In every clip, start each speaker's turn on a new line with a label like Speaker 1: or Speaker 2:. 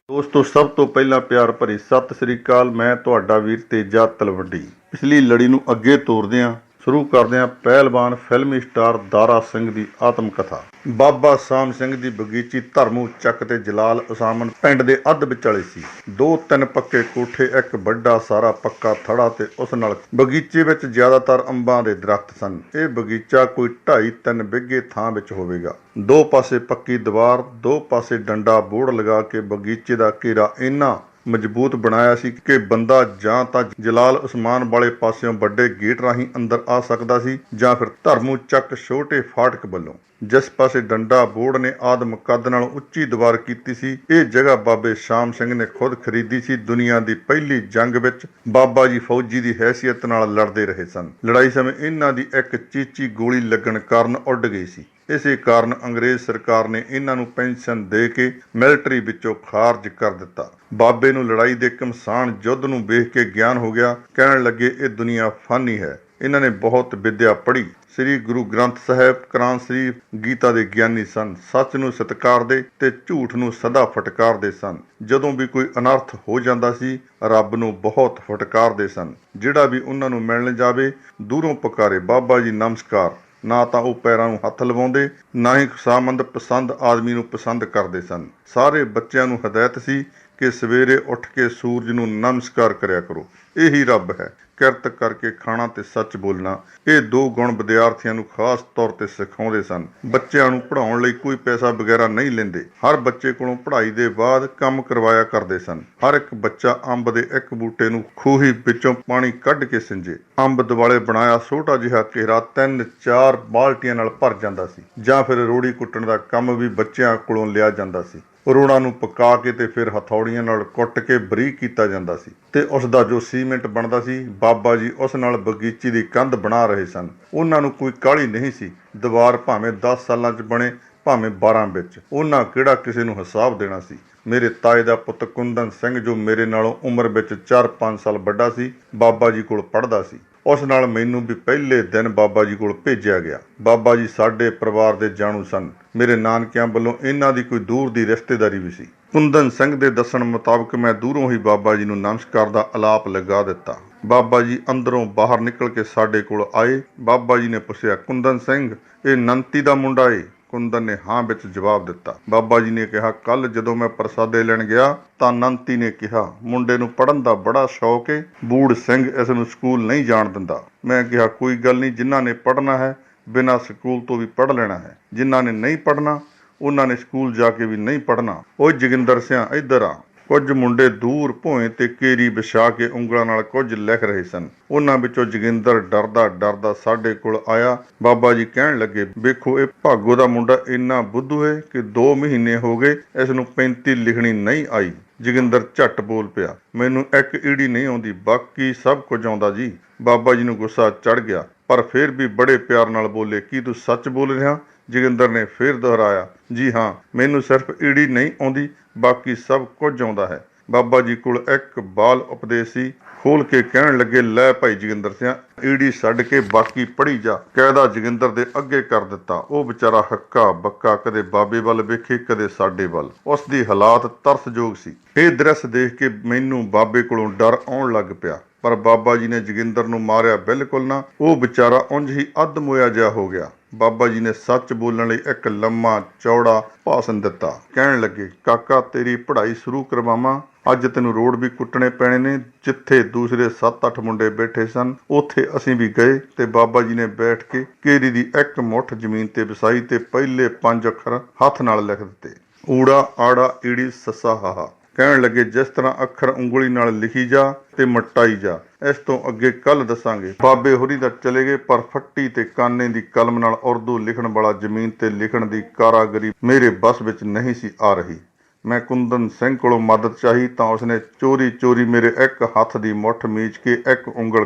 Speaker 1: ਦੋਸਤੋ ਸਭ ਤੋਂ ਪਹਿਲਾਂ ਪਿਆਰ ਭਰੀ ਸਤਿ ਸ੍ਰੀ ਅਕਾਲ। ਮੈਂ ਤੁਹਾਡਾ ਵੀਰ ਤੇਜਾ ਤਲਵੰਡੀ। ਪਿਛਲੀ ਲੜੀ ਨੂੰ ਅੱਗੇ ਤੋਰਦੇ ਹਾਂ। ਸ਼ੁਰੂ ਕਰਦੇ ਹਾਂ ਪਹਿਲਵਾਨ ਫਿਲਮੀ ਸਟਾਰ ਦਾਰਾ ਸਿੰਘ ਦੀ ਆਤਮ ਕਥਾ। ਬਾਬਾ ਸ਼ਾਮ ਸਿੰਘ ਦੀ ਬਗੀਚੀ ਧਰਮੂ ਚੱਕ ਤੇ ਜਲਾਲ ਉਸਾਮਨ ਪਿੰਡ ਦੇ ਅੱਧ ਵਿਚਾਲੇ ਸੀ। 2-3 ਪੱਕੇ ਕੋਠੇ, ਇੱਕ ਵੱਡਾ ਸਾਰਾ ਪੱਕਾ ਥੜਾ ਤੇ ਉਸ ਨਾਲ ਬਗੀਚੇ ਵਿੱਚ ਜ਼ਿਆਦਾਤਰ ਅੰਬਾਂ ਦੇ ਦਰਖਤ ਸਨ। ਇਹ ਬਗੀਚਾ ਕੋਈ 2.5-3 ਬਿੱਘੇ ਥਾਂ ਵਿੱਚ ਹੋਵੇਗਾ। ਦੋ ਪਾਸੇ ਪੱਕੀ ਦੀਵਾਰ, ਦੋ ਪਾਸੇ ਡੰਡਾ ਬੋੜ ਲਗਾ ਕੇ ਬਗੀਚੇ ਦਾ ਘੇਰਾ ਇੰਨਾ ਮਜ਼ਬੂਤ ਬਣਾਇਆ ਸੀ ਕਿ ਬੰਦਾ ਜਾਂ ਤਾਂ ਜਲਾਲ ਉਸਮਾਨ ਵਾਲੇ ਪਾਸਿਓਂ ਵੱਡੇ ਗੇਟ ਰਾਹੀਂ ਅੰਦਰ ਆ ਸਕਦਾ ਸੀ ਜਾਂ ਫਿਰ ਧਰਮੂ ਚੱਕ ਛੋਟੇ ਫਾਟਕ ਵੱਲੋਂ। ਜਿਸ ਪਾਸੇ ਡੰਡਾ ਬੋੜ ਨੇ ਆਦਮ ਕੱਦ ਨਾਲੋਂ ਉੱਚੀ ਦੀਵਾਰ ਕੀਤੀ ਸੀ, ਇਹ ਜਗ੍ਹਾ ਬਾਬੇ ਸ਼ਾਮ ਸਿੰਘ ਨੇ ਖੁਦ ਖਰੀਦੀ ਸੀ। ਦੁਨੀਆ ਦੀ ਪਹਿਲੀ ਜੰਗ ਵਿੱਚ ਬਾਬਾ ਜੀ ਫੌਜੀ ਦੀ ਹੈਸੀਅਤ ਨਾਲ ਲੜਦੇ ਰਹੇ ਸਨ। ਲੜਾਈ ਸਮੇਂ ਇਹਨਾਂ ਦੀ ਇੱਕ ਚੀਚੀ ਗੋਲੀ ਲੱਗਣ ਕਾਰਨ ਉੱਡ ਗਈ ਸੀ। ਇਸੇ ਕਾਰਨ ਅੰਗਰੇਜ਼ ਸਰਕਾਰ ਨੇ ਇਹਨਾਂ ਨੂੰ ਪੈਨਸ਼ਨ ਦੇ ਕੇ ਮਿਲਟਰੀ ਵਿੱਚੋਂ ਖਾਰਜ ਕਰ ਦਿੱਤਾ। ਬਾਬੇ ਨੂੰ ਲੜਾਈ ਦੇ ਘਮਸਾਨ ਯੁੱਧ ਨੂੰ ਵੇਖ ਕੇ ਗਿਆਨ ਹੋ ਗਿਆ। ਕਹਿਣ ਲੱਗੇ, ਇਹ ਦੁਨੀਆ ਫਾਨੀ ਹੈ। ਇਹਨਾਂ ਨੇ ਬਹੁਤ ਵਿਦਿਆ ਪੜ੍ਹੀ। ਸ੍ਰੀ ਗੁਰੂ ਗ੍ਰੰਥ ਸਾਹਿਬ, ਕੁਰਾਨ ਸ਼ਰੀਫ, ਗੀਤਾ ਦੇ ਗਿਆਨੀ ਸਨ। ਸੱਚ ਨੂੰ ਸਤਿਕਾਰਦੇ ਤੇ ਝੂਠ ਨੂੰ ਸਦਾ ਫਟਕਾਰਦੇ ਸਨ। ਜਦੋਂ ਵੀ ਕੋਈ ਅਨਰਥ ਹੋ ਜਾਂਦਾ ਸੀ, ਰੱਬ ਨੂੰ ਬਹੁਤ ਫਟਕਾਰਦੇ ਸਨ। ਜਿਹੜਾ ਵੀ ਉਹਨਾਂ ਨੂੰ ਮਿਲਣ ਜਾਵੇ, ਦੂਰੋਂ ਪੁਕਾਰੇ, ਬਾਬਾ ਜੀ ਨਮਸਕਾਰ। ਨਾ ਤਾਂ ਉਹ ਪੈਰਾਂ ਨੂੰ ਹੱਥ ਲਵਾਉਂਦੇ, ਨਾ ਹੀ ਖੁਸ਼ਾਮੰਦ ਪਸੰਦ ਆਦਮੀ ਨੂੰ ਪਸੰਦ ਕਰਦੇ ਸਨ। ਸਾਰੇ ਬੱਚਿਆਂ ਨੂੰ ਹਦਾਇਤ ਸੀ ਕਿ ਸਵੇਰੇ ਉੱਠ ਕੇ ਸੂਰਜ ਨੂੰ ਨਮਸਕਾਰ ਕਰਿਆ ਕਰੋ। ਇਹੀ ਰੱਬ ਹੈ। ਕਿਰਤ ਕਰਕੇ ਖਾਣਾ ਤੇ ਸੱਚ ਬੋਲਣਾ, ਇਹ ਦੋ ਗੁਣ ਵਿਦਿਆਰਥੀਆਂ ਨੂੰ ਖਾਸ ਤੌਰ ਤੇ ਸਿਖਾਉਂਦੇ ਸਨ। ਬੱਚਿਆਂ ਨੂੰ ਪੜ੍ਹਾਉਣ ਲਈ ਕੋਈ ਪੈਸਾ ਵਗੈਰਾ ਨਹੀਂ ਲੈਂਦੇ। ਹਰ ਬੱਚੇ ਕੋਲੋਂ ਪੜ੍ਹਾਈ ਦੇ ਬਾਅਦ ਕੰਮ ਕਰਵਾਇਆ ਕਰਦੇ ਸਨ। ਹਰ ਇੱਕ ਬੱਚਾ ਅੰਬ ਦੇ ਇੱਕ ਬੂਟੇ ਨੂੰ ਖੂਹੀ ਵਿੱਚੋਂ ਪਾਣੀ ਕੱਢ ਕੇ ਸਿੰਜੇ। ਅੰਬ ਦੁਆਲੇ ਬਣਾਇਆ ਛੋਟਾ ਜਿਹਾ ਘੇਰਾ 3-4 ਬਾਲਟੀਆਂ ਨਾਲ ਭਰ ਜਾਂਦਾ ਸੀ। ਜਾਂ ਫਿਰ ਰੋੜੀ ਕੁੱਟਣ ਦਾ ਕੰਮ ਵੀ ਬੱਚਿਆਂ ਕੋਲੋਂ ਲਿਆ ਜਾਂਦਾ ਸੀ। ਰੋੜਾਂ ਨੂੰ ਪਕਾ ਕੇ ਤੇ ਫਿਰ ਹਥੌੜੀਆਂ ਨਾਲ ਕੁੱਟ ਕੇ ਬਰੀਕ ਕੀਤਾ ਜਾਂਦਾ ਸੀ ਤੇ ਉਸ ਦਾ ਜੋ ਸੀਮੈਂਟ ਬਣਦਾ ਸੀ, ਬਾਬਾ ਜੀ ਉਸ ਨਾਲ ਬਗੀਚੀ ਦੀ ਕੰਧ ਬਣਾ ਰਹੇ ਸਨ। ਉਹਨਾਂ ਨੂੰ ਕੋਈ ਕਾਹਲੀ ਨਹੀਂ ਸੀ। ਦੀਵਾਰ ਭਾਵੇਂ 10 ਸਾਲਾਂ 'ਚ ਬਣੇ, ਭਾਵੇਂ 12 ਵਿੱਚ, ਉਹਨਾਂ ਕਿਹੜਾ ਕਿਸੇ ਨੂੰ ਹਿਸਾਬ ਦੇਣਾ ਸੀ। ਮੇਰੇ ਤਾਏ ਦਾ ਪੁੱਤ ਕੁੰਦਨ ਸਿੰਘ, ਜੋ ਮੇਰੇ ਨਾਲੋਂ ਉਮਰ ਵਿੱਚ 4-5 ਸਾਲ ਵੱਡਾ ਸੀ, ਬਾਬਾ ਜੀ ਕੋਲ ਪੜ੍ਹਦਾ ਸੀ। ਉਸ ਨਾਲ ਮੈਨੂੰ ਵੀ ਪਹਿਲੇ ਦਿਨ ਬਾਬਾ ਜੀ ਕੋਲ ਭੇਜਿਆ ਗਿਆ। ਬਾਬਾ ਜੀ ਸਾਡੇ ਪਰਿਵਾਰ ਦੇ ਜਾਣੂ ਸਨ। ਮੇਰੇ ਨਾਨਕਿਆਂ ਵੱਲੋਂ ਇਹਨਾਂ ਦੀ ਕੋਈ ਦੂਰ ਦੀ ਰਿਸ਼ਤੇਦਾਰੀ ਵੀ ਸੀ। ਕੁੰਦਨ ਸਿੰਘ ਦੇ ਦੱਸਣ ਮੁਤਾਬਕ ਮੈਂ ਦੂਰੋਂ ਹੀ ਬਾਬਾ ਜੀ ਨੂੰ ਨਮਸਕਾਰ ਦਾ ਅਲਾਪ ਲਗਾ ਦਿੱਤਾ। ਬਾਬਾ ਜੀ ਅੰਦਰੋਂ ਬਾਹਰ ਨਿਕਲ ਕੇ ਸਾਡੇ ਕੋਲ ਆਏ। ਬਾਬਾ ਜੀ ਨੇ ਪੁੱਛਿਆ, ਕੁੰਦਨ ਸਿੰਘ, ਇਹ ਨੰਤੀ ਦਾ ਮੁੰਡਾ ਏ? ਕੁੰਦਨ ਨੇ ਹਾਂ ਵਿੱਚ ਜਵਾਬ ਦਿੱਤਾ। ਬਾਬਾ ਜੀ ਨੇ ਕਿਹਾ, ਕੱਲ ਜਦੋਂ ਮੈਂ ਪ੍ਰਸਾਦੇ ਲੈਣ ਗਿਆ ਤਾਂ ਨੰਤੀ ਨੇ ਕਿਹਾ, ਮੁੰਡੇ ਨੂੰ ਪੜ੍ਹਨ ਦਾ ਬੜਾ ਸ਼ੌਕ ਏ, ਬੂੜ ਸਿੰਘ ਇਸ ਨੂੰ ਸਕੂਲ ਨਹੀਂ ਜਾਣ ਦਿੰਦਾ। ਮੈਂ ਕਿਹਾ, ਕੋਈ ਗੱਲ ਨਹੀਂ, ਜਿਨ੍ਹਾਂ ਨੇ ਪੜ੍ਹਨਾ ਹੈ ਬਿਨਾਂ ਸਕੂਲ ਤੋਂ ਵੀ ਪੜ੍ਹ ਲੈਣਾ ਹੈ। ਜਿਨ੍ਹਾਂ ਨੇ ਨਹੀਂ ਪੜ੍ਹਨਾ, ਉਹਨਾਂ ਨੇ ਸਕੂਲ ਜਾ ਕੇ ਵੀ ਨਹੀਂ ਪੜ੍ਹਨਾ। ਓਏ ਜੋਗਿੰਦਰ ਸਿਆਂ, ਇੱਧਰ ਆ। ਕੁਝ ਮੁੰਡੇ ਦੂਰ ਭੋਏ ਤੇ ਕੇਰੀ ਵਿਛਾ ਕੇ ਉਂਗਲਾਂ ਨਾਲ ਕੁਝ ਲਿਖ ਰਹੇ ਸਨ। ਉਹਨਾਂ ਵਿੱਚੋਂ ਜੋਗਿੰਦਰ ਡਰਦਾ ਡਰਦਾ ਸਾਡੇ ਕੋਲ ਆਇਆ। ਬਾਬਾ ਜੀ ਕਹਿਣ ਲੱਗੇ, ਵੇਖੋ, ਇਹ ਭਾਗੋ ਦਾ ਮੁੰਡਾ ਇੰਨਾ ਬੁੱਧੂ ਹੈ ਕਿ 2 ਮਹੀਨੇ ਹੋ ਗਏ ਇਸ ਨੂੰ 35 ਲਿਖਣੀ ਨਹੀਂ ਆਈ। ਜੋਗਿੰਦਰ ਝੱਟ ਬੋਲ ਪਿਆ, ਮੈਨੂੰ ਇੱਕ ਈੜੀ ਨਹੀਂ ਆਉਂਦੀ, ਬਾਕੀ ਸਭ ਕੁਝ ਆਉਂਦਾ ਜੀ। ਬਾਬਾ ਜੀ ਨੂੰ ਗੁੱਸਾ ਚੜ੍ਹ ਗਿਆ, ਪਰ ਫਿਰ ਵੀ ਬੜੇ ਪਿਆਰ ਨਾਲ ਬੋਲੇ, ਕੀ ਤੂੰ ਸੱਚ ਬੋਲ ਰਿਹਾ? ਜੋਗਿੰਦਰ ਨੇ ਫਿਰ ਦੁਹਰਾਇਆ, ਜੀ ਹਾਂ, ਮੈਨੂੰ ਸਿਰਫ ਈੜੀ ਨਹੀਂ ਆਉਂਦੀ, ਬਾਕੀ ਸਭ ਕੁਝ ਆਉਂਦਾ ਹੈ। ਬਾਬਾ ਜੀ ਕੋਲ ਇੱਕ ਬਾਲ ਉਪਦੇਸ਼ ਸੀ। ਖੋਲ ਕੇ ਕਹਿਣ ਲੱਗੇ, ਲੈ ਭਾਈ ਜੋਗਿੰਦਰ ਸਿਆਂ, ਈੜੀ ਛੱਡ ਕੇ ਬਾਕੀ ਪੜ੍ਹੀ ਜਾ। ਕਾਇਦਾ ਜੋਗਿੰਦਰ ਦੇ ਅੱਗੇ ਕਰ ਦਿੱਤਾ। ਉਹ ਵਿਚਾਰਾ ਹੱਕਾ ਬੱਕਾ ਕਦੇ ਬਾਬੇ ਵੱਲ ਵੇਖੇ, ਕਦੇ ਸਾਡੇ ਵੱਲ। ਉਸ ਦੀ ਹਾਲਾਤ ਤਰਸਯੋਗ ਸੀ। ਇਹ ਦ੍ਰਿਸ਼ ਦੇਖ ਕੇ ਮੈਨੂੰ ਬਾਬੇ ਕੋਲੋਂ ਡਰ ਆਉਣ ਲੱਗ ਪਿਆ। ਪਰ ਬਾਬਾ ਜੀ ਨੇ ਜੋਗਿੰਦਰ ਨੂੰ ਮਾਰਿਆ ਬਿਲਕੁਲ ਨਾ। ਉਹ ਵਿਚਾਰਾ ਉਂਝ ਹੀ ਅੱਧ ਮੋਇਆ ਜਿਹਾ ਹੋ ਗਿਆ। ਬਾਬਾ ਜੀ ਨੇ ਸੱਚ ਬੋਲਣ ਲਈ ਇੱਕ ਲੰਮਾ ਚੌੜਾ ਭਾਸ਼ਣ ਦਿੱਤਾ। ਕਹਿਣ ਲੱਗੇ, ਕਾਕਾ, ਤੇਰੀ ਪੜ੍ਹਾਈ ਸ਼ੁਰੂ ਕਰਵਾਵਾਂ। ਅੱਜ ਤੈਨੂੰ ਰੋਡ ਵੀ ਕੁੱਟਣੇ ਪੈਣੇ ਨੇ। ਜਿੱਥੇ ਦੂਸਰੇ 7-8 ਮੁੰਡੇ ਬੈਠੇ ਸਨ, ਉੱਥੇ ਅਸੀਂ ਵੀ ਗਏ ਤੇ ਬਾਬਾ ਜੀ ਨੇ ਬੈਠ ਕੇ ਕੇਰੀ ਦੀ ਇੱਕ ਮੁੱਠ ਜ਼ਮੀਨ ਤੇ ਵਸਾਈ ਤੇ ਪਹਿਲੇ 5 ਅੱਖਰ ਹੱਥ ਨਾਲ ਲਿਖ ਦਿੱਤੇ, ਊੜਾ ਆੜਾ ਈੜੀ ਸੱਸਾ ਹਾਹਾ। ਕਹਿਣ ਲੱਗੇ, ਜਿਸ ਤਰ੍ਹਾਂ ਅੱਖਰ ਉਂਗਲੀ ਨਾਲ ਲਿਖੀ ਜਾ ਤੇ ਮਟਾਈ ਜਾ, ਇਸ ਤੋਂ ਅੱਗੇ ਕੱਲ ਦੱਸਾਂਗੇ। ਬਾਬੇ ਹੋਰੀ ਤਾਂ ਚਲੇ ਗਏ, ਪਰ ਫੱਟੀ ਤੇ ਕਾਨੇ ਦੀ ਕਲਮ ਨਾਲ ਉਰਦੂ ਲਿਖਣ ਵਾਲਾ ਜ਼ਮੀਨ ਤੇ ਲਿਖਣ ਦੀ ਕਾਰਾਗਰੀ ਮੇਰੇ ਬਸ ਵਿੱਚ ਨਹੀਂ ਸੀ ਆ ਰਹੀ। ਮੈਂ ਕੁੰਦਨ ਸਿੰਘ ਕੋਲੋਂ ਮਦਦ ਚਾਹੀ ਤਾਂ ਉਸਨੇ ਚੋਰੀ ਚੋਰੀ ਮੇਰੇ ਇੱਕ ਹੱਥ ਦੀ ਮੁੱਠ ਮੀਚ ਕੇ ਇੱਕ ਉਂਗਲ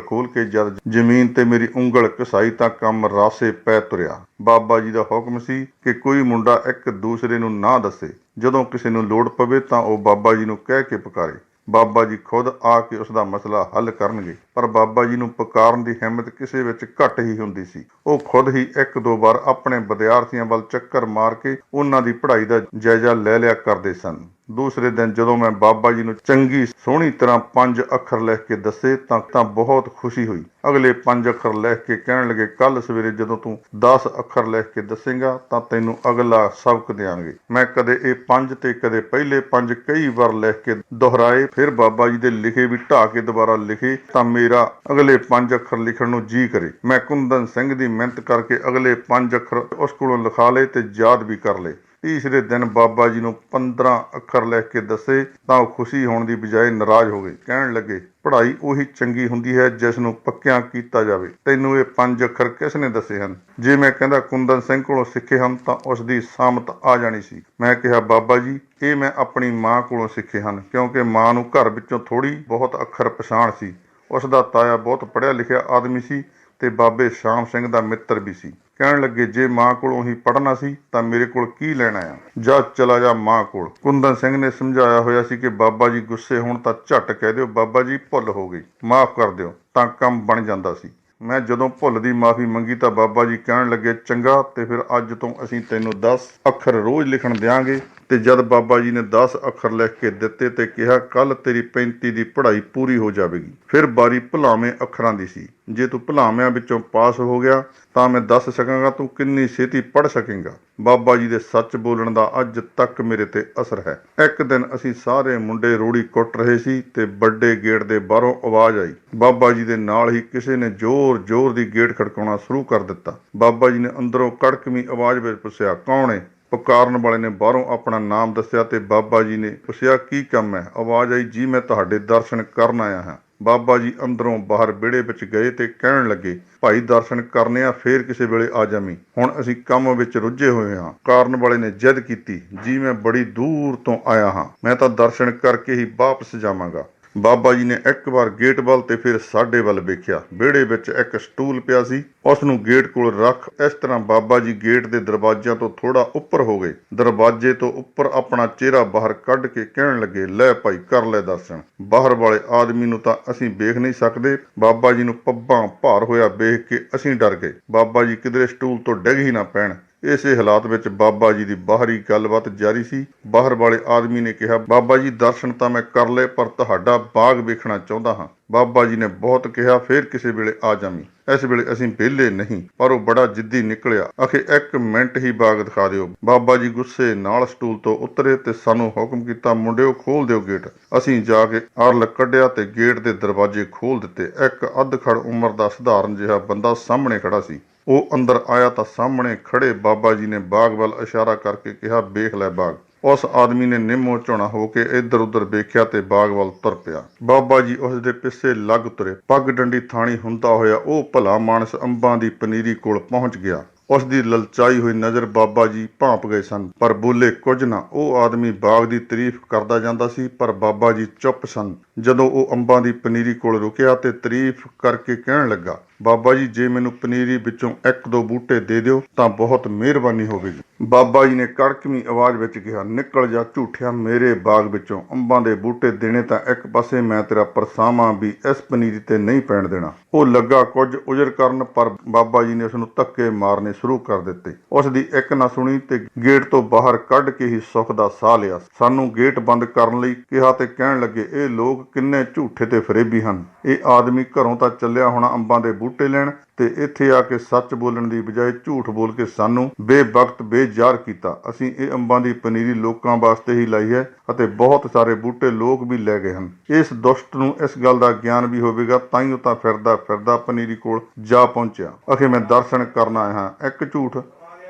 Speaker 1: ਖੋਲ ਕੇ ਜਦ ਜ਼ਮੀਨ ਤੇ ਮੇਰੀ ਉਂਗਲ ਘਸਾਈ ਤਾਂ ਕੰਮ ਰਾਸੇ ਪੈ ਤੁਰਿਆ। ਬਾਬਾ ਜੀ ਦਾ ਹੁਕਮ ਸੀ ਕਿ ਕੋਈ ਮੁੰਡਾ ਇੱਕ ਦੂਸਰੇ ਨੂੰ ਨਾ ਦੱਸੇ। ਜਦੋਂ ਕਿਸੇ ਨੂੰ ਲੋੜ ਪਵੇ ਤਾਂ ਉਹ ਬਾਬਾ ਜੀ ਨੂੰ ਕਹਿ ਕੇ ਪੁਕਾਰੇ। ਬਾਬਾ ਜੀ ਖੁਦ ਆ ਕੇ ਉਸ ਦਾ ਮਸਲਾ ਹੱਲ ਕਰਨਗੇ। ਪਰ ਬਾਬਾ ਜੀ ਨੂੰ ਪੁਕਾਰਨ ਦੀ ਹਿੰਮਤ ਕਿਸੇ ਵਿੱਚ ਘੱਟ ਹੀ ਹੁੰਦੀ ਸੀ। ਉਹ ਖੁਦ ਹੀ 1-2 ਵਾਰ ਆਪਣੇ ਵਿਦਿਆਰਥੀਆਂ ਵੱਲ ਚੱਕਰ ਮਾਰ ਕੇ ਉਹਨਾਂ ਦੀ ਪੜ੍ਹਾਈ ਦਾ ਜਾਇਜ਼ਾ ਲੈ ਲਿਆ ਕਰਦੇ ਸਨ। ਦੂਸਰੇ ਦਿਨ ਜਦੋਂ ਮੈਂ ਬਾਬਾ ਜੀ ਨੂੰ ਚੰਗੀ ਸੋਹਣੀ ਤਰ੍ਹਾਂ 5 ਅੱਖਰ ਲਿਖ ਕੇ ਦੱਸੇ ਤਾਂ ਬਹੁਤ ਖੁਸ਼ੀ ਹੋਈ। ਅਗਲੇ 5 ਅੱਖਰ ਲਿਖ ਕੇ ਕਹਿਣ ਲੱਗੇ, ਕੱਲ ਸਵੇਰੇ ਜਦੋਂ ਤੂੰ 10 ਅੱਖਰ ਲਿਖ ਕੇ ਦੱਸੇਗਾ ਤਾਂ ਤੈਨੂੰ ਅਗਲਾ ਸਬਕ ਦਿਆਂਗੇ। ਮੈਂ ਕਦੇ ਇਹ 5 ਤੇ ਕਦੇ ਪਹਿਲੇ 5 ਕਈ ਵਾਰ ਲਿਖ ਕੇ ਦੁਹਰਾਏ, ਫਿਰ ਬਾਬਾ ਜੀ ਦੇ ਲਿਖੇ ਵੀ ਢਾਹ ਕੇ ਦੁਬਾਰਾ ਲਿਖੇ ਤਾਂ ਮੇਰਾ ਅਗਲੇ 5 ਅੱਖਰ ਲਿਖਣ ਨੂੰ ਜੀ ਕਰੇ। ਮੈਂ ਕੁੰਦਨ ਸਿੰਘ ਦੀ ਮਿਹਨਤ ਕਰਕੇ ਅਗਲੇ 5 ਅੱਖਰ ਉਸ ਕੋਲੋਂ ਲਿਖਾ ਲਏ ਤੇ ਯਾਦ ਵੀ ਕਰ ਲਏ। ਤੀਸਰੇ ਦਿਨ ਬਾਬਾ ਜੀ ਨੂੰ 15 ਅੱਖਰ ਲਿਖ ਕੇ ਦੱਸੇ ਤਾਂ ਉਹ ਖੁਸ਼ੀ ਹੋਣ ਦੀ ਬਜਾਏ ਨਾਰਾਜ਼ ਹੋ ਗਏ। ਕਹਿਣ ਲੱਗੇ, ਪੜ੍ਹਾਈ ਉਹੀ ਚੰਗੀ ਹੁੰਦੀ ਹੈ ਜਿਸ ਨੂੰ ਪੱਕਿਆਂ ਕੀਤਾ ਜਾਵੇ। ਤੈਨੂੰ ਇਹ 5 ਅੱਖਰ ਕਿਸ ਨੇ ਦੱਸੇ ਹਨ? ਜੇ ਮੈਂ ਕਹਿੰਦਾ ਕੁੰਦਨ ਸਿੰਘ ਕੋਲੋਂ ਸਿੱਖੇ ਹਨ ਤਾਂ ਉਸ ਦੀ ਸਾਮਤ ਆ ਜਾਣੀ ਸੀ। ਮੈਂ ਕਿਹਾ, ਬਾਬਾ ਜੀ ਇਹ ਮੈਂ ਆਪਣੀ ਮਾਂ ਕੋਲੋਂ ਸਿੱਖੇ ਹਨ, ਕਿਉਂਕਿ ਮਾਂ ਨੂੰ ਘਰ ਵਿੱਚੋਂ ਥੋੜੀ ਬਹੁਤ ਅੱਖਰ ਪਛਾਣ ਸੀ। ਉਸ ਦਾ ਤਾਇਆ ਬਹੁਤ ਪੜ੍ਹਿਆ ਲਿਖਿਆ ਆਦਮੀ ਸੀ ਤੇ ਬਾਬੇ ਸ਼ਾਮ ਸਿੰਘ ਦਾ ਮਿੱਤਰ ਵੀ ਸੀ। ਕਹਿਣ ਲੱਗੇ, ਜੇ ਮਾਂ ਕੋਲੋਂ ਹੀ ਪੜ੍ਹਨਾ ਸੀ ਤਾਂ ਮੇਰੇ ਕੋਲ ਕੀ ਲੈਣਾ ਆ? ਜਾ ਚਲਾ ਜਾ ਮਾਂ ਕੋਲ। ਕੁੰਦਨ ਸਿੰਘ ਨੇ ਸਮਝਾਇਆ ਹੋਇਆ ਸੀ ਕਿ ਬਾਬਾ ਜੀ ਗੁੱਸੇ ਹੋਣ ਤਾਂ ਝੱਟ ਕਹਿ ਦਿਓ, ਬਾਬਾ ਜੀ ਭੁੱਲ ਹੋ ਗਈ, ਮਾਫ਼ ਕਰ ਦਿਓ, ਤਾਂ ਕੰਮ ਬਣ ਜਾਂਦਾ ਸੀ। ਮੈਂ ਜਦੋਂ ਭੁੱਲ ਦੀ ਮਾਫ਼ੀ ਮੰਗੀ ਤਾਂ ਬਾਬਾ ਜੀ ਕਹਿਣ ਲੱਗੇ, ਚੰਗਾ, ਤੇ ਫਿਰ ਅੱਜ ਤੋਂ ਅਸੀਂ ਤੈਨੂੰ 10 ਅੱਖਰ ਰੋਜ਼ ਲਿਖਣ ਦਿਆਂਗੇ। ਤੇ ਜਦ ਬਾਬਾ ਜੀ ਨੇ 10 ਅੱਖਰ ਲਿਖ ਕੇ ਦਿੱਤੇ ਤੇ ਕਿਹਾ, ਕੱਲ ਤੇਰੀ 35 ਦੀ ਪੜ੍ਹਾਈ ਪੂਰੀ ਹੋ ਜਾਵੇਗੀ। ਫਿਰ ਬਾਰੀ ਭੁਲਾਵੇਂ ਅੱਖਰਾਂ ਦੀ ਸੀ। ਜੇ ਤੂੰ ਭੁਲਾਵਿਆਂ ਵਿੱਚੋਂ ਪਾਸ ਹੋ ਗਿਆ ਤਾਂ ਮੈਂ ਦੱਸ ਸਕਾਂਗਾ ਤੂੰ ਕਿੰਨੀ ਛੇਤੀ ਪੜ੍ਹ ਸਕੇਂਗਾ। ਬਾਬਾ ਜੀ ਦੇ ਸੱਚ ਬੋਲਣ ਦਾ ਅੱਜ ਤੱਕ ਮੇਰੇ ਤੇ ਅਸਰ ਹੈ। ਇੱਕ ਦਿਨ ਅਸੀਂ ਸਾਰੇ ਮੁੰਡੇ ਰੋੜੀ ਕੁੱਟ ਰਹੇ ਸੀ ਤੇ ਵੱਡੇ ਗੇਟ ਦੇ ਬਾਹਰੋਂ ਆਵਾਜ਼ ਆਈ। ਬਾਬਾ ਜੀ ਦੇ ਨਾਲ ਹੀ ਕਿਸੇ ਨੇ ਜ਼ੋਰ ਦੀ ਗੇਟ ਖੜਕਾਉਣਾ ਸ਼ੁਰੂ ਕਰ ਦਿੱਤਾ। ਬਾਬਾ ਜੀ ਨੇ ਅੰਦਰੋਂ ਕੜਕਵੀਂ ਆਵਾਜ਼ ਵਿੱਚ ਪੁੱਛਿਆ, ਕੌਣ ਏ? ਪੁਕਾਰਨ ਵਾਲੇ ਨੇ ਬਾਹਰੋਂ ਆਪਣਾ ਨਾਮ ਦੱਸਿਆ ਤੇ ਬਾਬਾ ਜੀ ਨੇ ਪੁੱਛਿਆ, ਕੀ ਕੰਮ ਹੈ? ਆਵਾਜ਼ ਆਈ, ਜੀ ਮੈਂ ਤੁਹਾਡੇ ਦਰਸ਼ਨ ਕਰਨ ਆਇਆ ਹਾਂ। ਬਾਬਾ ਜੀ ਅੰਦਰੋਂ ਬਾਹਰ ਵਿਹੜੇ ਵਿੱਚ ਗਏ ਤੇ ਕਹਿਣ ਲੱਗੇ, ਭਾਈ ਦਰਸ਼ਨ ਕਰਨੇ ਆ, ਫੇਰ ਕਿਸੇ ਵੇਲੇ ਆ ਜਾਵੀਂ, ਹੁਣ ਅਸੀਂ ਕੰਮ ਵਿੱਚ ਰੁੱਝੇ ਹੋਏ ਹਾਂ। ਕਾਰਨ ਵਾਲੇ ਨੇ ਜਿੱਦ ਕੀਤੀ, ਜੀ ਮੈਂ ਬੜੀ ਦੂਰ ਤੋਂ ਆਇਆ ਹਾਂ, ਮੈਂ ਤਾਂ ਦਰਸ਼ਨ ਕਰਕੇ ਹੀ ਵਾਪਸ ਜਾਵਾਂਗਾ। ਬਾਬਾ ਜੀ ਨੇ ਇੱਕ ਵਾਰ ਗੇਟ ਵੱਲ ਤੇ ਫਿਰ ਸਾਡੇ ਵੱਲ ਵੇਖਿਆ। ਵਿਹੜੇ ਵਿੱਚ ਇੱਕ ਸਟੂਲ ਪਿਆ ਸੀ, ਉਸ ਨੂੰ ਗੇਟ ਕੋਲ ਰੱਖ ਇਸ ਤਰ੍ਹਾਂ ਬਾਬਾ ਜੀ ਗੇਟ ਦੇ ਦਰਵਾਜ਼ਿਆਂ ਤੋਂ ਥੋੜਾ ਉੱਪਰ ਹੋ ਗਏ। ਦਰਵਾਜ਼ੇ ਤੋਂ ਉੱਪਰ ਆਪਣਾ ਚਿਹਰਾ ਬਾਹਰ ਕੱਢ ਕੇ ਕਹਿਣ ਲੱਗੇ, ਲੈ ਭਾਈ ਕਰ ਲੈ ਦਰਸ਼ਨ। ਬਾਹਰ ਵਾਲੇ ਆਦਮੀ ਨੂੰ ਤਾਂ ਅਸੀਂ ਵੇਖ ਨਹੀਂ ਸਕਦੇ, ਬਾਬਾ ਜੀ ਨੂੰ ਪੱਬਾਂ ਭਾਰ ਹੋਇਆ ਵੇਖ ਕੇ ਅਸੀਂ ਡਰ ਗਏ, ਬਾਬਾ ਜੀ ਕਿਧਰੇ ਸਟੂਲ ਤੋਂ ਡਿੱਗ ਹੀ ਨਾ ਪੈਣ। ਇਸੇ ਹਾਲਾਤ ਵਿੱਚ ਬਾਬਾ ਜੀ ਦੀ ਬਾਹਰੀ ਗੱਲਬਾਤ ਜਾਰੀ ਸੀ। ਬਾਹਰ ਵਾਲੇ ਆਦਮੀ ਨੇ ਕਿਹਾ, ਬਾਬਾ ਜੀ ਦਰਸ਼ਨ ਤਾਂ ਮੈਂ ਕਰ ਲਏ, ਪਰ ਤੁਹਾਡਾ ਬਾਗ ਵੇਖਣਾ ਚਾਹੁੰਦਾ ਹਾਂ। ਬਾਬਾ ਜੀ ਨੇ ਬਹੁਤ ਕਿਹਾ, ਫੇਰ ਕਿਸੇ ਵੇਲੇ ਆ ਜਾਵੀਂ, ਇਸ ਵੇਲੇ ਅਸੀਂ ਵਿਹਲੇ ਨਹੀਂ। ਪਰ ਉਹ ਬੜਾ ਜਿੱਦੀ ਨਿਕਲਿਆ, ਆਖੇ 1 ਮਿੰਟ ਹੀ ਬਾਗ ਦਿਖਾ ਦਿਓ। ਬਾਬਾ ਜੀ ਗੁੱਸੇ ਨਾਲ ਸਟੂਲ ਤੋਂ ਉਤਰੇ ਤੇ ਸਾਨੂੰ ਹੁਕਮ ਕੀਤਾ, ਮੁੰਡਿਓ ਖੋਲ ਦਿਓ ਗੇਟ। ਅਸੀਂ ਜਾ ਕੇ ਅਰਲ ਕੱਢਿਆ ਤੇ ਗੇਟ ਦੇ ਦਰਵਾਜ਼ੇ ਖੋਲ ਦਿੱਤੇ। ਇੱਕ ਅੱਧਖੜ ਉਮਰ ਦਾ ਸਧਾਰਨ ਜਿਹਾ ਬੰਦਾ ਸਾਹਮਣੇ ਖੜਾ ਸੀ। ਉਹ ਅੰਦਰ ਆਇਆ ਤਾਂ ਸਾਹਮਣੇ ਖੜੇ ਬਾਬਾ ਜੀ ਨੇ ਬਾਗ ਵੱਲ ਇਸ਼ਾਰਾ ਕਰਕੇ ਕਿਹਾ, ਵੇਖ ਲੈ ਬਾਗ। ਉਸ ਆਦਮੀ ਨੇ ਨਿੰਮੋ ਝੋਣਾ ਹੋ ਕੇ ਇੱਧਰ ਉੱਧਰ ਵੇਖਿਆ ਤੇ ਬਾਗ ਵੱਲ ਤੁਰ ਪਿਆ। ਬਾਬਾ ਜੀ ਉਸ ਦੇ ਪਿੱਛੇ ਲੱਗ ਤੁਰੇ। ਪੱਗ ਡੰਡੀ ਥਾਣੀ ਹੁੰਦਾ ਹੋਇਆ ਉਹ ਭਲਾ ਮਾਨਸ ਅੰਬਾਂ ਦੀ ਪਨੀਰੀ ਕੋਲ ਪਹੁੰਚ ਗਿਆ। ਉਸ ਦੀ ਲਲਚਾਈ ਹੋਈ ਨਜ਼ਰ ਬਾਬਾ ਜੀ ਭਾਂਪ ਗਏ ਸਨ, ਪਰ ਬੋਲੇ ਕੁਝ ਨਾ। ਉਹ ਆਦਮੀ ਬਾਗ ਦੀ ਤਾਰੀਫ ਕਰਦਾ ਜਾਂਦਾ ਸੀ, ਪਰ ਬਾਬਾ ਜੀ ਚੁੱਪ ਸਨ। ਜਦੋਂ ਉਹ ਅੰਬਾਂ ਦੀ ਪਨੀਰੀ ਕੋਲ ਰੁਕਿਆ ਤੇ ਤਾਰੀਫ ਕਰਕੇ ਕਹਿਣ ਲੱਗਾ, ਬਾਬਾ ਜੀ ਜੇ ਮੈਨੂੰ ਪਨੀਰੀ ਵਿੱਚੋਂ 1-2 ਬੂਟੇ ਦੇ ਦਿਓ ਤਾਂ ਬਹੁਤ ਮਿਹਰਬਾਨੀ ਹੋਵੇਗੀ। ਬਾਬਾ ਜੀ ਨੇ ਕੜਕਵੀਂ ਆਵਾਜ਼ ਵਿੱਚ ਕਿਹਾ, ਨਿਕਲ ਜਾ ਝੂਠਿਆ, ਮੇਰੇ ਬਾਗ ਵਿੱਚੋਂ ਅੰਬਾਂ ਦੇ ਬੂਟੇ ਦੇਣੇ ਤਾਂ ਇੱਕ ਪਾਸੇ, ਮੈਂ ਤੇਰਾ ਪਰਸਾਵਾਂ ਵੀ ਇਸ ਪਨੀਰੀ ਤੇ ਨਹੀਂ ਪੈਣ ਦੇਣਾ। ਉਹ ਲੱਗਾ ਕੁਝ ਉਜਰ ਕਰਨ, ਪਰ ਬਾਬਾ ਜੀ ਨੇ ਉਸ ਨੂੰ ਧੱਕੇ ਮਾਰਨੇ ਸ਼ੁਰੂ ਕਰ ਦਿੱਤੇ। ਉਸ ਦੀ ਇੱਕ ਨਾ ਸੁਣੀ ਤੇ ਗੇਟ ਤੋਂ ਬਾਹਰ ਕੱਢ ਕੇ ਹੀ ਸੁੱਖ ਦਾ ਸਾਹ ਲਿਆ। ਸਾਨੂੰ ਗੇਟ ਬੰਦ ਕਰਨ ਲਈ ਕਿਹਾ ਤੇ ਕਹਿਣ ਲੱਗੇ, ਇਹ ਲੋਕ ਕਿੰਨੇ ਝੂਠੇ ਤੇ ਫਰੇਬੀ ਹਨ। ਇਹ ਆਦਮੀ ਘਰੋਂ ਤਾਂ ਚੱਲਿਆ ਹੋਣਾ ਅੰਬਾਂ ਦੇ ਬੂਟੇ ਲੈਣ, ਤੇ ਇੱਥੇ ਆ ਕੇ ਸੱਚ ਬੋਲਣ ਦੀ ਬਜਾਏ ਝੂਠ ਬੋਲ ਕੇ ਸਾਨੂੰ ਬੇਵਕਤ ਬੇਜ਼ਾਰ ਕੀਤਾ। ਅਸੀਂ ਇਹ ਅੰਬਾਂ ਦੀ ਪਨੀਰੀ ਲੋਕਾਂ ਵਾਸਤੇ ਹੀ ਲਾਈ ਹੈ ਅਤੇ ਬਹੁਤ ਸਾਰੇ ਬੂਟੇ ਲੋਕ ਵੀ ਲੈ ਗਏ ਹਨ। ਇਸ ਦੁਸ਼ਟ ਨੂੰ ਇਸ ਗੱਲ ਦਾ ਗਿਆਨ ਵੀ ਹੋਵੇਗਾ, ਤਾਈਓ ਤਾਂ ਫਿਰਦਾ ਫਿਰਦਾ ਪਨੀਰੀ ਕੋਲ ਜਾ ਪਹੁੰਚਿਆ। ਅਖੇ ਮੈਂ ਦਰਸ਼ਨ ਕਰਨ ਆਇਆ ਹਾਂ, ਇੱਕ ਝੂਠ।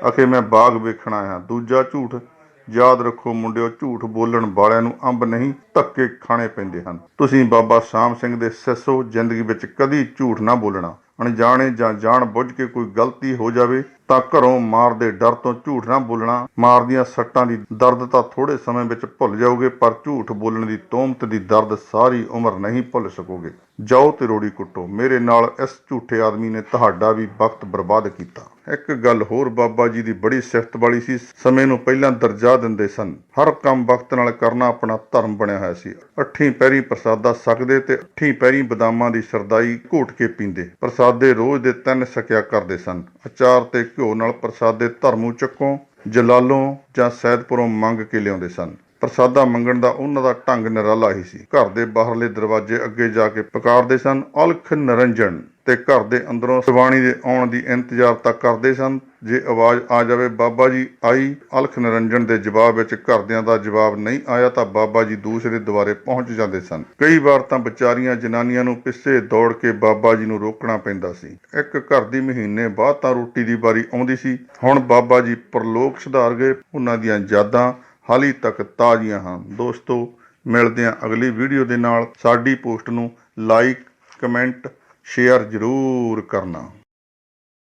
Speaker 1: ਅਖੇ ਮੈਂ ਬਾਗ ਵੇਖਣ ਆਇਆ ਹਾਂ, ਦੂਜਾ ਝੂਠ। ਯਾਦ ਰੱਖੋ ਮੁੰਡਿਓ, ਝੂਠ ਬੋਲਣ ਵਾਲਿਆਂ ਨੂੰ ਅੰਬ ਨਹੀਂ ਧੱਕੇ ਖਾਣੇ ਪੈਂਦੇ ਹਨ। ਤੁਸੀਂ ਬਾਬਾ ਸ਼ਾਮ ਸਿੰਘ ਦੇ ਸਿੱਸੋ, ਜ਼ਿੰਦਗੀ ਵਿੱਚ ਕਦੀ ਝੂਠ ਨਾ ਬੋਲਣਾ। ਅਣਜਾਣੇ ਜਾਂ ਜਾਣ ਬੁੱਝ ਕੇ ਕੋਈ ਗਲਤੀ ਹੋ ਜਾਵੇ ਤਾਂ ਘਰੋਂ ਮਾਰ ਦੇ ਡਰ ਤੋਂ ਝੂਠ ਨਾ ਬੋਲਣਾ। ਮਾਰ ਦੀਆਂ ਸੱਟਾਂ ਦੀ ਦਰਦ ਤਾਂ ਥੋੜੇ ਸਮੇਂ ਵਿੱਚ ਭੁੱਲ ਜਾਓਗੇ, ਪਰ ਝੂਠ ਬੋਲਣ ਦੀ ਤੋਹਮਤ ਦੀ ਦਰਦ ਸਾਰੀ ਉਮਰ ਨਹੀਂ ਭੁੱਲ ਸਕੋਗੇ। ਜਾਓ ਤੇ ਰੋੜੀ ਕੁੱਟੋ। ਮੇਰੇ ਨਾਲ ਇਸ ਝੂਠੇ ਆਦਮੀ ਨੇ ਤੁਹਾਡਾ ਵੀ ਵਕਤ ਬਰਬਾਦ ਕੀਤਾ। ਇੱਕ ਗੱਲ ਹੋਰ, ਬਾਬਾ ਜੀ ਦੀ ਬੜੀ ਸਿਫਤ ਵਾਲੀ ਸੀ। ਸਮੇਂ ਨੂੰ ਪਹਿਲਾਂ ਦਰਜਾ ਦਿੰਦੇ ਸਨ। ਹਰ ਕੰਮ ਵਕਤ ਨਾਲ ਕਰਨਾ ਆਪਣਾ ਧਰਮ ਬਣਿਆ ਹੋਇਆ ਸੀ। 8 ਪਹਿਰੀ ਪ੍ਰਸਾਦਾ ਛਕਦੇ ਤੇ 8 ਪਹਿਰੀ ਬਦਾਮਾਂ ਦੀ ਸਰਦਾਈ ਘੋਟ ਕੇ ਪੀਂਦੇ। ਪ੍ਰਸਾਦੇ ਰੋਜ਼ ਦੇ 3 ਛਕਿਆ ਕਰਦੇ ਸਨ। ਅਚਾਰ ਤੇ ਘਿਓ ਨਾਲ ਪ੍ਰਸਾਦੇ ਧਰਮੂ ਚੱਕੋਂ, ਜਲਾਲੋਂ ਜਾਂ ਸੈਦਪੁਰੋਂ ਮੰਗ ਕੇ ਲਿਆਉਂਦੇ ਸਨ। ਪ੍ਰਸਾਦਾ ਮੰਗਣ ਦਾ ਉਹਨਾਂ ਦਾ ਢੰਗ ਨਿਰਾਲਾ ਹੀ ਸੀ। ਘਰ ਦੇ ਬਾਹਰਲੇ ਦਰਵਾਜ਼ੇ ਅੱਗੇ ਜਾ ਕੇ ਪੁਕਾਰਦੇ ਸਨ, ਅਲਖ ਨਿਰੰਜਨ, ਤੇ ਘਰ ਦੇ ਅੰਦਰੋਂ ਸਵਾਣੀ ਦੇ ਆਉਣ ਦੀ ਇੰਤਜ਼ਾਰ ਤੱਕ ਕਰਦੇ ਸਨ। ਜੇ ਆਵਾਜ਼ ਆ ਜਾਵੇ ਬਾਬਾ ਜੀ ਆਈ, ਅਲਖ ਨਿਰੰਜਨ ਦੇ ਜਵਾਬ ਵਿੱਚ ਘਰਦਿਆਂ ਦਾ ਜਵਾਬ ਨਹੀਂ ਆਇਆ ਤਾਂ ਬਾਬਾ ਜੀ ਦੂਸਰੇ ਦੁਆਰੇ ਪਹੁੰਚ ਜਾਂਦੇ ਸਨ। ਕਈ ਵਾਰ ਤਾਂ ਵਿਚਾਰੀਆਂ ਜਨਾਨੀਆਂ ਨੂੰ ਪਿੱਛੇ ਦੌੜ ਕੇ ਬਾਬਾ ਜੀ ਨੂੰ ਰੋਕਣਾ ਪੈਂਦਾ ਸੀ। ਇੱਕ ਘਰ ਦੀ ਮਹੀਨੇ ਬਾਅਦ ਤਾਂ ਰੋਟੀ ਦੀ ਵਾਰੀ ਆਉਂਦੀ ਸੀ। ਹੁਣ ਬਾਬਾ ਜੀ ਪਰਲੋਕ ਸਿਧਾਰ ਗਏ, ਉਹਨਾਂ ਦੀਆਂ ਯਾਦਾਂ ਹਾਲੀ ਤੱਕ ਤਾਜ਼ੀਆਂ ਹਨ। ਦੋਸਤੋ, ਮਿਲਦੇ ਹਾਂ ਅਗਲੀ ਵੀਡੀਓ ਦੇ ਨਾਲ। ਸਾਡੀ ਪੋਸਟ ਨੂੰ ਲਾਈਕ, ਕਮੈਂਟ, ਸ਼ੇਅਰ ਜ਼ਰੂਰ ਕਰਨਾ।